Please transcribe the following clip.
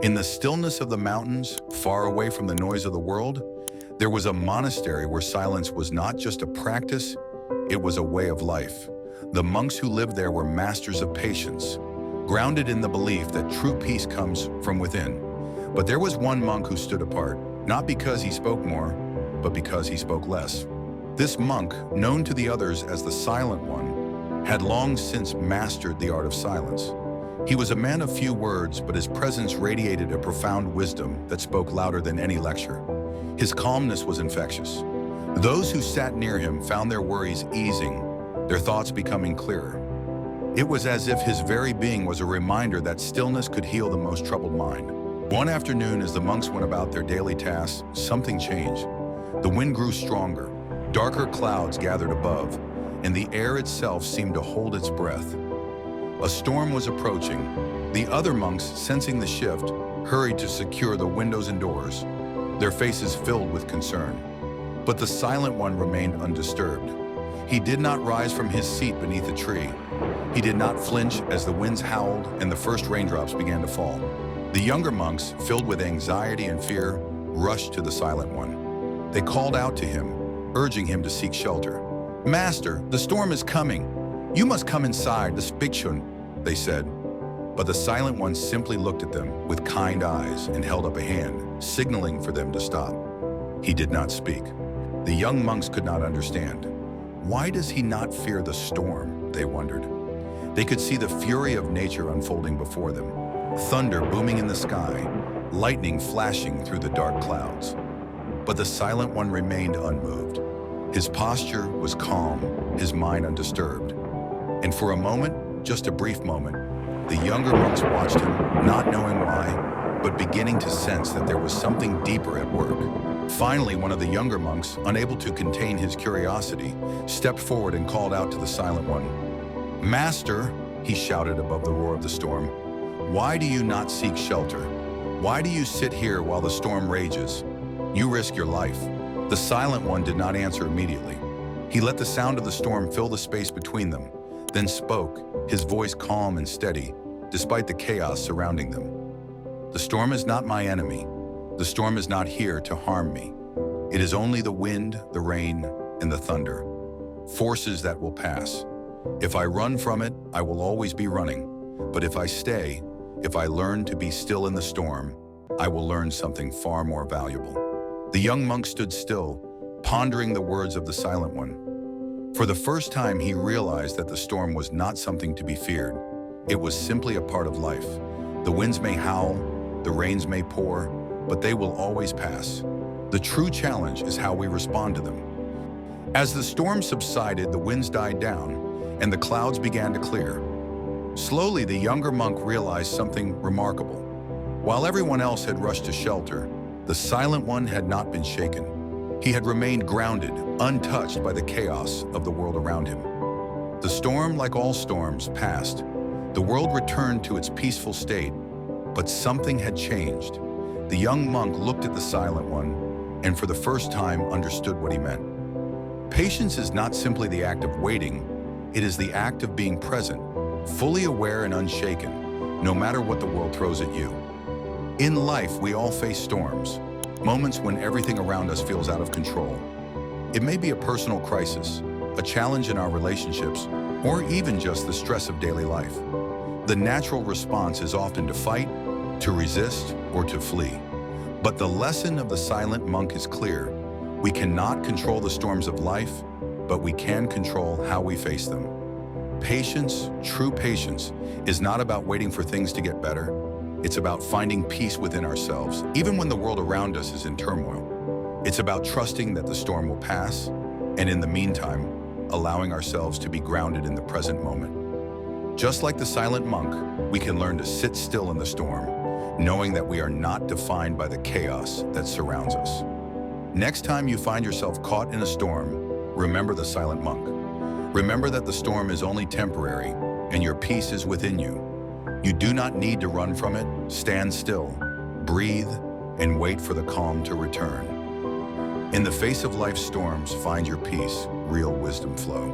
In the stillness of the mountains, far away from the noise of the world, there was a monastery where silence was not just a practice, it was a way of life. The monks who lived there were masters of patience, grounded in the belief that true peace comes from within. But there was one monk who stood apart, not because he spoke more, but because he spoke less. This monk, known to the others as the Silent One, had long since mastered the art of silence. He was a man of few words, but his presence radiated a profound wisdom that spoke louder than any lecture. His calmness was infectious. Those who sat near him found their worries easing, their thoughts becoming clearer. It was as if his very being was a reminder that stillness could heal the most troubled mind. One afternoon, as the monks went about their daily tasks, something changed. The wind grew stronger, darker clouds gathered above, and the air itself seemed to hold its breath. A storm was approaching. The other monks, sensing the shift, hurried to secure the windows and doors, their faces filled with concern. But the Silent One remained undisturbed. He did not rise from his seat beneath a tree. He did not flinch as the winds howled and the first raindrops began to fall. The younger monks, filled with anxiety and fear, rushed to the Silent One. They called out to him, urging him to seek shelter. "Master, the storm is coming. You must come inside, the Spikshun," they said. But the Silent One simply looked at them with kind eyes and held up a hand, signaling for them to stop. He did not speak. The young monks could not understand. Why does he not fear the storm, they wondered. They could see the fury of nature unfolding before them. Thunder booming in the sky, lightning flashing through the dark clouds. But the Silent One remained unmoved. His posture was calm, his mind undisturbed. And for a moment, just a brief moment, the younger monks watched him, not knowing why, but beginning to sense that there was something deeper at work. Finally, one of the younger monks, unable to contain his curiosity, stepped forward and called out to the Silent One. "Master," he shouted above the roar of the storm, "why do you not seek shelter? Why do you sit here while the storm rages? You risk your life." The Silent One did not answer immediately. He let the sound of the storm fill the space between them, then spoke, his voice calm and steady, despite the chaos surrounding them. "The storm is not my enemy. The storm is not here to harm me. It is only the wind, the rain, and the thunder, forces that will pass. If I run from it, I will always be running. But if I stay, if I learn to be still in the storm, I will learn something far more valuable." The young monk stood still, pondering the words of the Silent One. For the first time, he realized that the storm was not something to be feared. It was simply a part of life. The winds may howl, the rains may pour, but they will always pass. The true challenge is how we respond to them. As the storm subsided, the winds died down, and the clouds began to clear. Slowly, the younger monk realized something remarkable. While everyone else had rushed to shelter, the Silent One had not been shaken. He had remained grounded, untouched by the chaos of the world around him. The storm, like all storms, passed. The world returned to its peaceful state, but something had changed. The young monk looked at the Silent One, and for the first time understood what he meant. Patience is not simply the act of waiting, it is the act of being present, fully aware and unshaken, no matter what the world throws at you. In life, we all face storms, moments when everything around us feels out of control. It may be a personal crisis, a challenge in our relationships, or even just the stress of daily life. The natural response is often to fight, to resist, or to flee. But the lesson of the Silent Monk is clear. We cannot control the storms of life, but we can control how we face them. Patience, true patience, is not about waiting for things to get better. It's about finding peace within ourselves, even when the world around us is in turmoil. It's about trusting that the storm will pass, and in the meantime, allowing ourselves to be grounded in the present moment. Just like the Silent Monk, we can learn to sit still in the storm, knowing that we are not defined by the chaos that surrounds us. Next time you find yourself caught in a storm, remember the Silent Monk. Remember that the storm is only temporary, and your peace is within you. You do not need to run from it. Stand still, breathe, and wait for the calm to return. In the face of life's storms, find your peace, real wisdom flow.